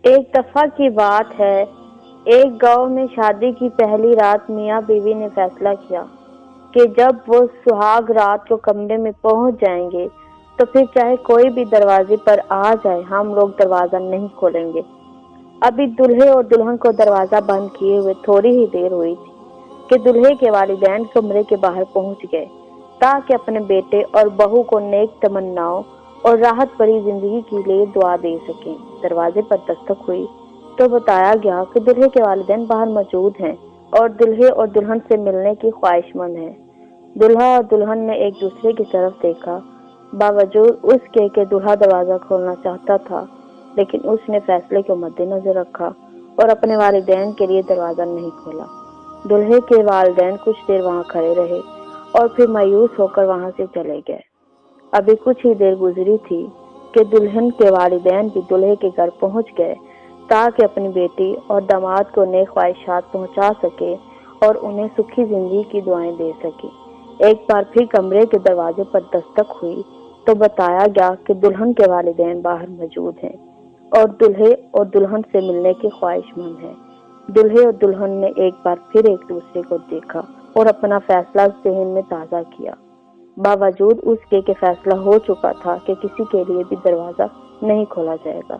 ایک دفعہ کی بات ہے، ایک گاؤں میں شادی کی پہلی رات میاں بیوی نے فیصلہ کیا کہ جب وہ سہاگ رات کو کمرے میں پہنچ جائیں گے تو پھر چاہے کوئی بھی دروازے پر آ جائے ہم لوگ دروازہ نہیں کھولیں گے۔ ابھی دلہے اور دلہن کو دروازہ بند کیے ہوئے تھوڑی ہی دیر ہوئی تھی کہ دلہے کے والدین کمرے کے باہر پہنچ گئے تاکہ اپنے بیٹے اور بہو کو نیک تمناؤں اور راحت بھری زندگی کے لیے دعا دے سکیں۔ دروازے پر دستک ہوئی تو بتایا گیا کہ دلہے کے والدین باہر موجود ہیں اور دلہے اور دلہن سے ملنے کی خواہش مند ہیں۔ دلہا اور دلہن نے ایک دوسرے کی طرف دیکھا، باوجود اس کے کہ دلہا دروازہ کھولنا چاہتا تھا، لیکن اس نے فیصلے کو مد نظر رکھا اور اپنے والدین کے لیے دروازہ نہیں کھولا۔ دلہے کے والدین کچھ دیر وہاں کھڑے رہے اور پھر مایوس ہو کر وہاں سے چلے گئے۔ ابھی کچھ ہی دیر گزری تھی کہ دلہن کے والدین بھی دلہے کے گھر پہنچ گئے تاکہ اپنی بیٹی اور داماد کو نیک خواہشات پہنچا سکے اور انہیں سکھی زندگی کی دعائیں دے سکے۔ ایک بار پھر کمرے کے دروازے پر دستک ہوئی تو بتایا گیا کہ دلہن کے والدین باہر موجود ہیں اور دلہے اور دلہن سے ملنے کی خواہش مند ہیں۔ دلہے اور دلہن نے ایک بار پھر ایک دوسرے کو دیکھا اور اپنا فیصلہ ذہن میں تازہ کیا، باوجود اس کے کہ فیصلہ ہو چکا تھا کہ کسی کے لیے بھی دروازہ نہیں کھولا جائے گا۔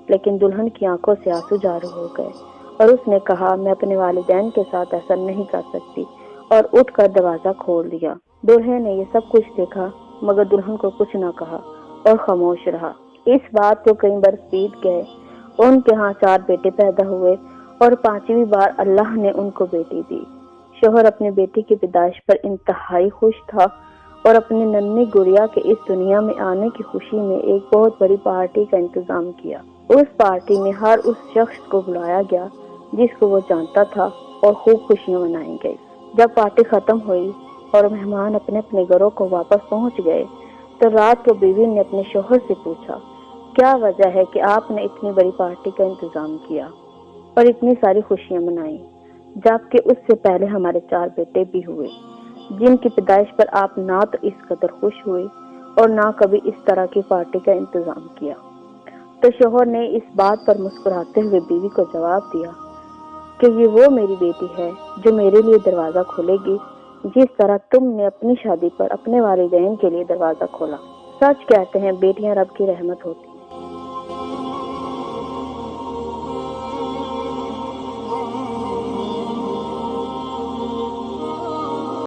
لیکن دلہن کی آنکھوں سے آنسو جاری ہو گئے اور اس نے کہا، میں اپنے والدین کے ساتھ ایسا نہیں کر سکتی، اور اٹھ کر دروازہ کھول دیا۔ دلہے نے یہ سب کچھ دیکھا مگر دلہن کو کچھ نہ کہا اور خاموش رہا۔ اس بات کو کئی برس بیت گئے، ان کے ہاں 4 بیٹے پیدا ہوئے اور 5ویں بار اللہ نے ان کو بیٹی دی۔ شوہر اپنی بیٹی کی پیدائش پر انتہائی خوش تھا اور اپنی ننھی گڑیا کے اس دنیا میں آنے کی خوشی میں ایک بہت بڑی پارٹی کا انتظام کیا۔ اس پارٹی میں ہر اس شخص کو بلایا گیا جس کو وہ جانتا تھا اور خوب خوشیاں منائی گئی۔ جب پارٹی ختم ہوئی اور مہمان اپنے اپنے گھروں کو واپس پہنچ گئے تو رات کو بیوی نے اپنے شوہر سے پوچھا، کیا وجہ ہے کہ آپ نے اتنی بڑی پارٹی کا انتظام کیا اور اتنی ساری خوشیاں منائیں، جبکہ اس سے پہلے ہمارے 4 بیٹے بھی ہوئے جن کی پیدائش پر آپ نہ تو اس قدر خوش ہوئے اور نہ کبھی اس طرح کی پارٹی کا انتظام کیا۔ تو شوہر نے اس بات پر مسکراتے ہوئے بیوی کو جواب دیا کہ یہ وہ میری بیٹی ہے جو میرے لیے دروازہ کھولے گی جس طرح تم نے اپنی شادی پر اپنے والدین کے لیے دروازہ کھولا۔ سچ کہتے ہیں بیٹیاں رب کی رحمت ہوتی ہیں۔